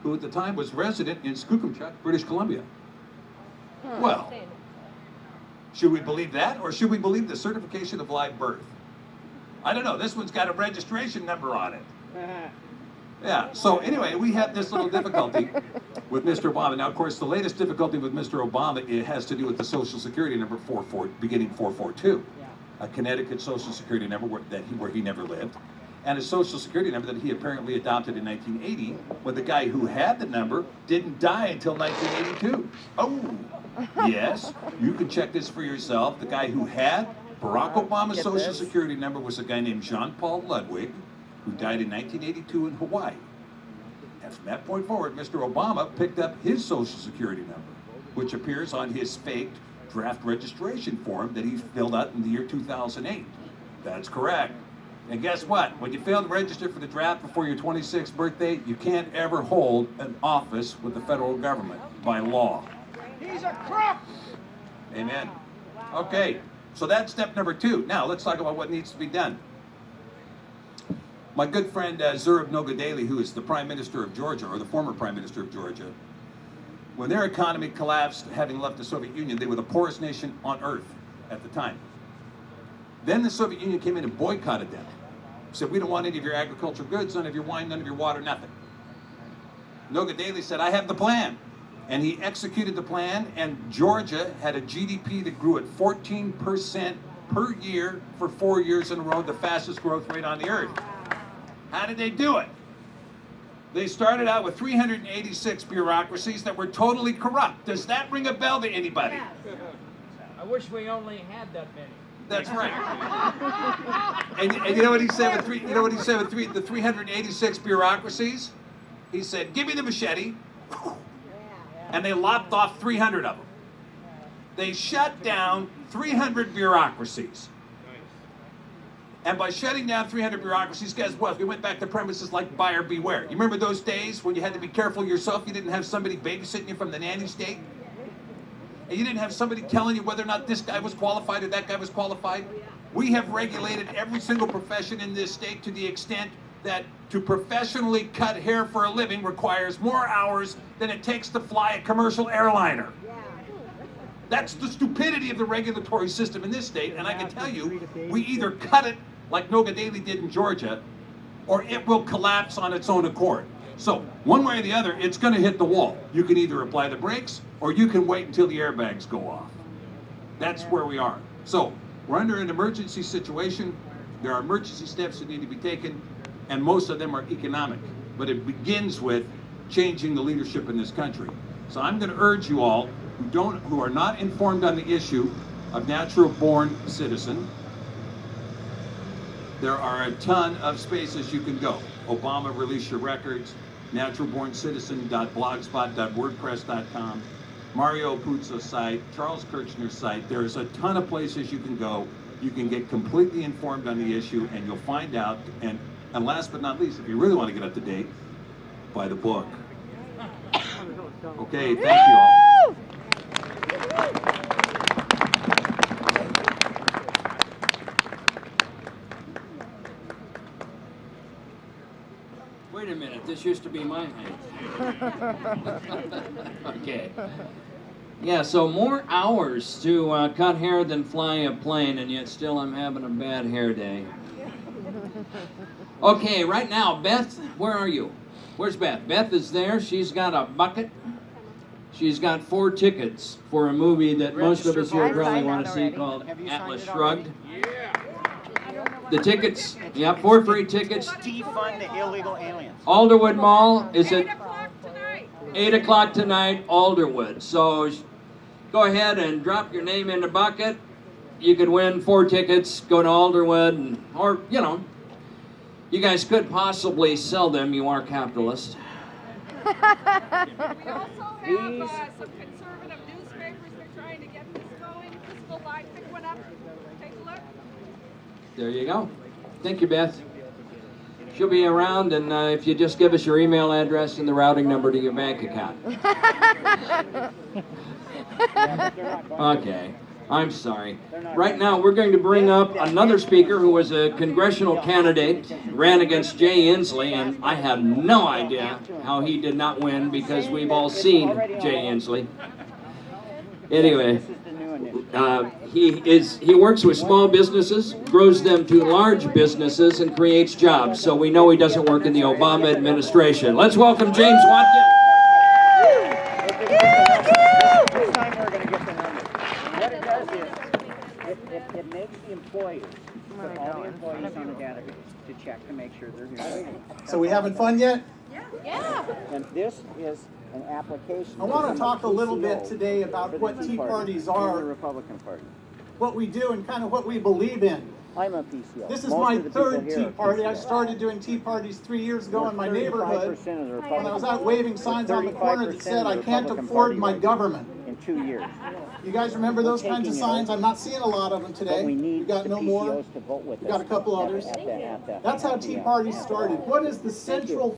who at the time was resident in Skookumchuck, British Columbia. Well, should we believe that, or should we believe the certification of live birth? I don't know. This one's got a registration number on it. Yeah, so anyway, we have this little difficulty with Mr. Obama. Now, of course, the latest difficulty with Mr. Obama, it has to do with the Social Security number beginning 442, a Connecticut Social Security number where he never lived, and a Social Security number that he apparently adopted in 1980, when the guy who had the number didn't die until 1982. Oh, yes, you can check this for yourself. The guy who had Barack Obama's Social Security number was a guy named Jean-Paul Ludwig, who died in 1982 in Hawaii. And from that point forward, Mr. Obama picked up his Social Security number, which appears on his faked draft registration form that he filled out in the year 2008. That's correct. And guess what? When you fail to register for the draft before your 26th birthday, you can't ever hold an office with the federal government by law. He's a crook! Amen. Okay, so that's step number 2. Now, let's talk about what needs to be done. My good friend Zurab Nogadeli, who is the Prime Minister of Georgia, or the former Prime Minister of Georgia, when their economy collapsed, having left the Soviet Union, they were the poorest nation on earth at the time. Then the Soviet Union came in and boycotted them. Said, we don't want any of your agricultural goods, none of your wine, none of your water, nothing. Nogadeli said, I have the plan. And he executed the plan, and Georgia had a GDP that grew at 14% per year for 4 years in a row, the fastest growth rate on the earth. How did they do it? They started out with 386 bureaucracies that were totally corrupt. Does that ring a bell to anybody? I wish we only had that many. That's right. And you know what he said with the 386 bureaucracies? He said, "Give me the machete," and they lopped off 300 of them. They shut down 300 bureaucracies. And by shutting down 300 bureaucracies, guess what? We went back to premises like buyer beware. You remember those days when you had to be careful yourself? You didn't have somebody babysitting you from the nanny state? And you didn't have somebody telling you whether or not this guy was qualified or that guy was qualified? We have regulated every single profession in this state to the extent that to professionally cut hair for a living requires more hours than it takes to fly a commercial airliner. That's the stupidity of the regulatory system in this state, and I can tell you, we either cut it like Nogadeli did in Georgia, or it will collapse on its own accord. So, one way or the other, it's going to hit the wall. You can either apply the brakes, or you can wait until the airbags go off. That's where we are. So, we're under an emergency situation. There are emergency steps that need to be taken, and most of them are economic. But it begins with changing the leadership in this country. So I'm going to urge you all who are not informed on the issue of natural-born citizen. There are a ton of spaces you can go. Obama Release Your Records, naturalborncitizen.blogspot.wordpress.com, Mario Puzo's site, Charles Kirchner's site. There's a ton of places you can go. You can get completely informed on the issue, and you'll find out. And last but not least, if you really want to get up to date, buy the book. Okay, thank you all. Wait a minute, this used to be my height. Okay. Yeah, so more hours to cut hair than fly a plane, and yet still I'm having a bad hair day. Okay, right now, Beth, where are you? Where's Beth? Beth is there. She's got a bucket. She's got 4 tickets for a movie that most of us here probably want to see called Atlas Shrugged. The tickets, 4 free tickets. Defund the illegal aliens. Alderwood Mall is at 8 o'clock tonight. 8 o'clock tonight, Alderwood. So go ahead and drop your name in the bucket. You could win 4 tickets, go to Alderwood, or, you guys could possibly sell them. You are capitalists. We also have some conservative newspapers that are trying to get this going. Fiscal Live, pick one up. Take a look. There you go. Thank you, Beth. She'll be around, and if you just give us your email address and the routing number to your bank account. Okay. I'm sorry. Right now, we're going to bring up another speaker who was a congressional candidate, ran against Jay Inslee, and I have no idea how he did not win because we've all seen Jay Inslee. Anyway, he works with small businesses, grows them to large businesses, and creates jobs. So we know he doesn't work in the Obama administration. Let's welcome James Watkins. This time we're going to get the numbers. What it does is, it makes the employers put all the employees on the database to check to make sure they're here. So we having fun yet? Yeah. And this is an application. I want from to talk a little bit PCO today about for the what Tea Parties and the are, Republican Party. what we do, and kind of what we believe in. I'm a PCO. This is Most my of the people third here Tea are Party. I PCO. started doing Tea Parties 3 years ago in my 35% neighborhood of the when I Republican was out waving signs on the corner that 35% said, of I the can't Republican afford Party my right government. in 2 years. You guys remember those kinds of signs? I'm not seeing a lot of them today. But we need We got the no PCOs more. to vote with We got us a couple at others. the- That's how Tea Party started. What is the central